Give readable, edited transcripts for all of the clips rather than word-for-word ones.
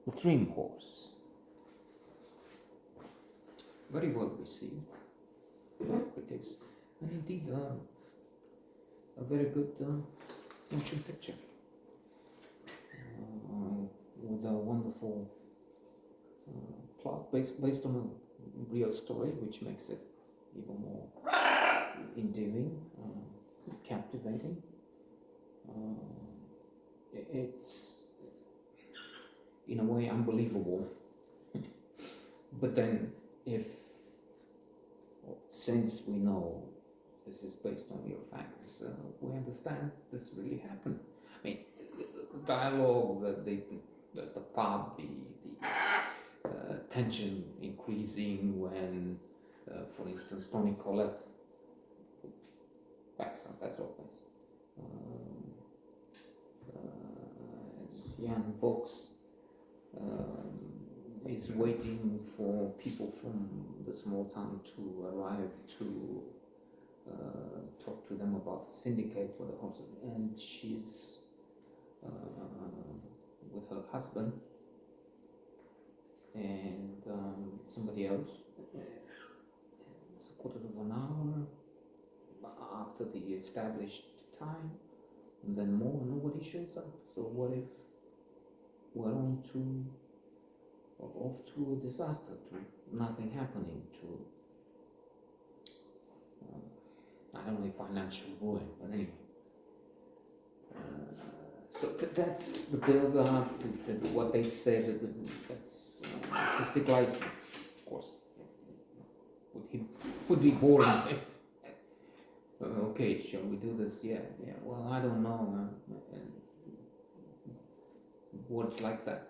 The Dream Horse. Very well received by critics, and indeed a very good motion picture with a wonderful plot based on a real story, which makes it even more endearing, captivating. It's in a way unbelievable, but then since we know this is based on real facts, we understand this really happened. I mean, the dialogue, the pub, the tension increasing when, for instance, Tony Collette backs up as always. As Jan Vaux is waiting for people from the small town to arrive to talk to them about the syndicate for the horses, and she's with her husband and somebody else. It's a quarter of an hour after the established time, and then more, nobody shows up. So what if we're off to a disaster, to nothing happening, to I don't know if financial ruin, but anyway. So that's the build-up, what they said, that's artistic license, of course. Would be boring if, okay, shall we do this? Yeah, well, I don't know, words like that.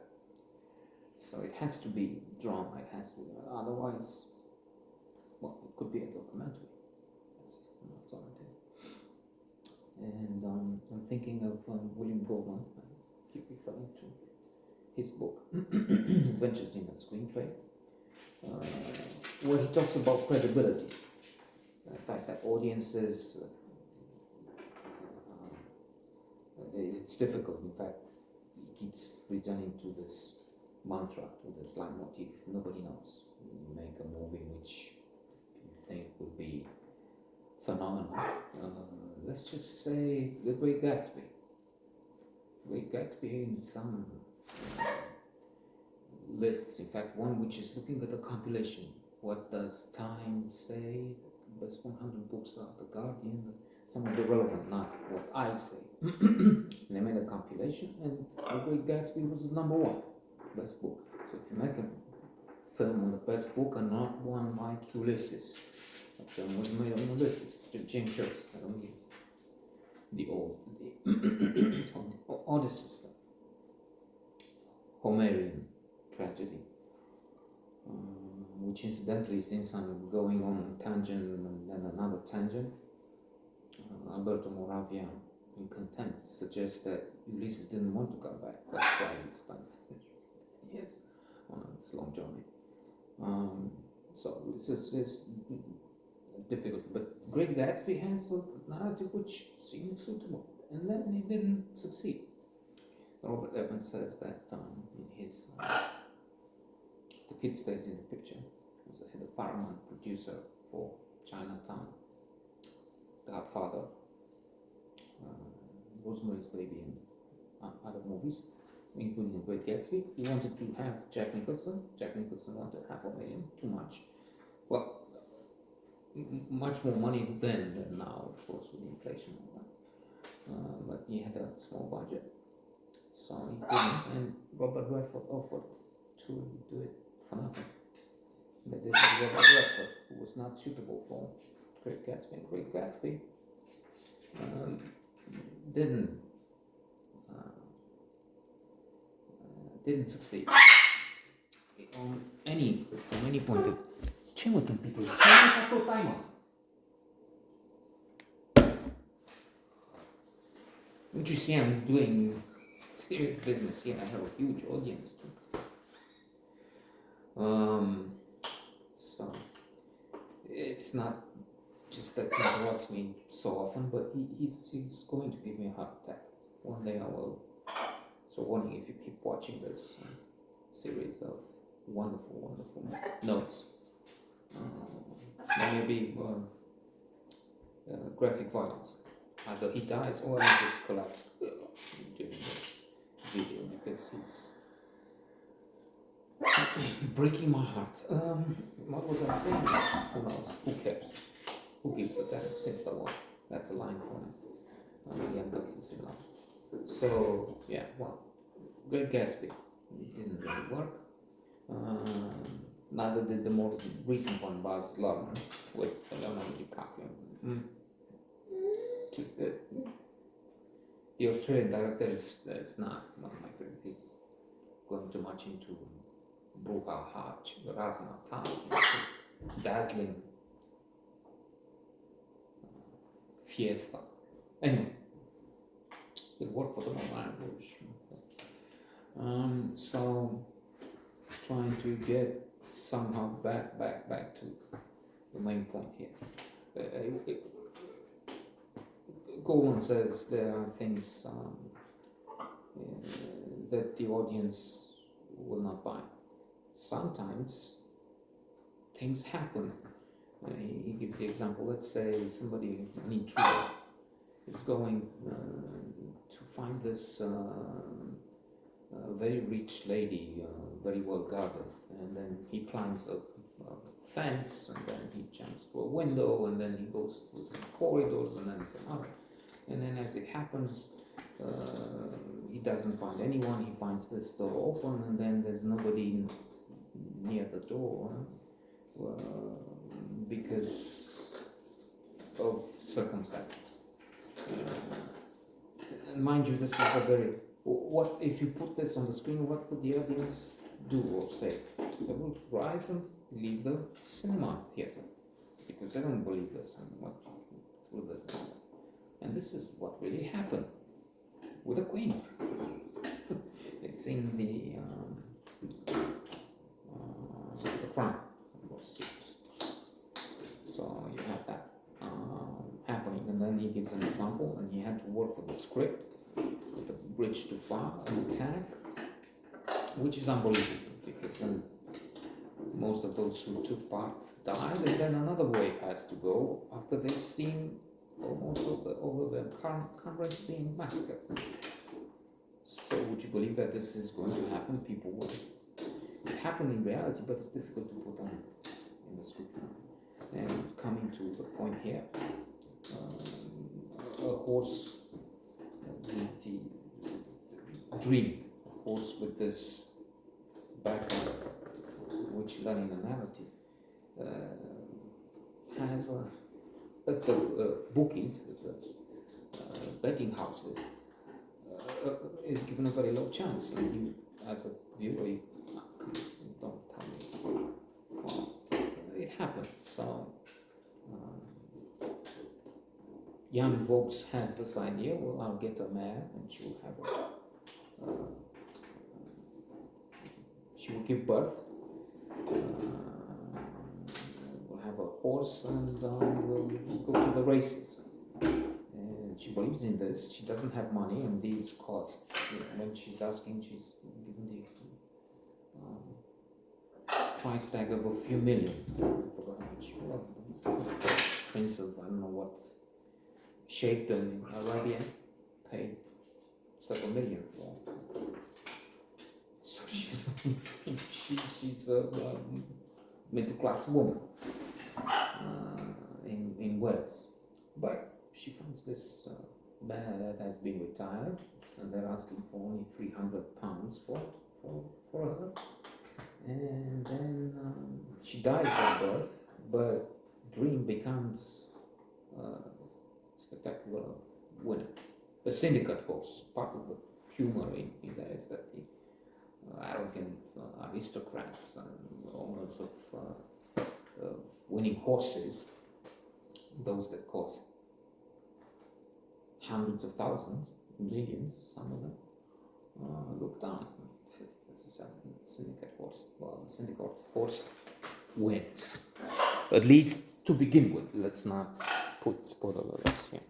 So it has to be drama, it has to, otherwise, well, it could be a documentary. That's an alternative. And I'm thinking of William Goldman. I keep referring to his book, Adventures in the Screenplay, where he talks about credibility. The fact that audiences, it's difficult. In fact, he keeps returning to this mantra, to this leitmotif. Nobody knows. You make a movie which you think would be phenomenal. Let's just say The Great Gatsby. Great Gatsby in some lists, in fact, one which is looking at the compilation. What does Time say? The best 100 books are The Guardian, some of the relevant, not what I say. And they made a compilation, and The Great Gatsby was the number one best book. So if you make a film on the best book and not one like Ulysses, that film was made on Ulysses, James Joyce, I don't mean the Odyssey, Homerian tragedy, which incidentally, since I'm going on a tangent and then another tangent, Alberto Moravia, in Contempt, suggests that Ulysses didn't want to come back. That's why he spent years on this long journey. So this is difficult, but Great Gatsby has a narrative which seems suitable, and then he didn't succeed. Robert Evans says that in his The Kid Stays in the Picture, he was the Paramount producer for Chinatown, Godfather, Rosemary's Baby, and other movies, including The Great Gatsby. He wanted to have Jack Nicholson. Jack Nicholson wanted $500,000, too much. Well, much more money then than now, of course, with inflation and all that. But he had a small budget, so he couldn't. And Robert Redford offered to do it for nothing. But this is Robert Redford, who was not suitable for Great Gatsby. Great Gatsby didn't succeed from any point of view. Čemu tam píkuju? Čemu takto timer? Don't you see I'm doing serious business here? I have a huge audience too. So it's not just that he interrupts me so often, but he's going to give me a heart attack. One day I will. So warning if you keep watching this. series of wonderful notes. Maybe graphic violence. Either he dies or he just collapses during this video because he's breaking my heart. What was I saying? Who knows? Who cares? Who gives a damn since the war? That's a line from Young Doctors in Love. So, yeah, well, Great Gatsby didn't really work. Neither did the more recent one, Baz Luhrmann, with Leonardo DiCaprio. The Australian director is not one of my favorites. He's going too much into Bruhal Hajj, Razzmatazz, dazzling fiesta. Anyway, it worked for the language. So trying to get somehow back to the main point here. Golan says there are things that the audience will not buy. Sometimes things happen. He gives the example. Let's say somebody, an intruder, is going to find this very rich lady, very well guarded, and then he climbs a fence, and then he jumps through a window, and then he goes through some corridors, and then some other. And then as it happens, he doesn't find anyone. He finds this door open, and then there's nobody near the door because of circumstances. And mind you, this is a very... What if you put this on the screen? What would the audience do or say? They will rise and leave the cinema theater because they don't believe this and this is what really happened with the Queen. It's in the Crown. So you have that happening, and then he gives an example, and he had to work with the script, with the bridge too far, and attack, which is unbelievable because then most of those who took part died, and then another wave has to go after they've seen almost all of their comrades being massacred. So would you believe that this is going to happen? People will. It happened in reality, but it's difficult to put on in the script. And coming to the point here, a horse, the dream, a horse with this background, which then in the narrative has at the bookies, the betting houses, is given a very low chance, and you, as a viewer, you don't tell me. Well, it happened. So Jan Vaux has this idea. Well, I'll get a mare, and she will have she will give birth. We'll have a horse, and we'll go to the races. And she believes in this. She doesn't have money, and these cost. When she's asking, she's given the price tag of a few million. I forgot how much. Well, Prince of, I don't know what, Sheikh in Arabia paid several million for. So she's a middle class woman in Wales, but she finds this man that has been retired, and they're asking for only £300 for her, and then she dies at birth, but Dream becomes a spectacular winner. The syndicate horse, part of the humor in there is that the arrogant aristocrats and owners of winning horses, those that cost hundreds of thousands, millions, some of them, look down. This is a syndicate horse. Well, the syndicate horse wins, at least to begin with. Let's not put spoiler alerts here.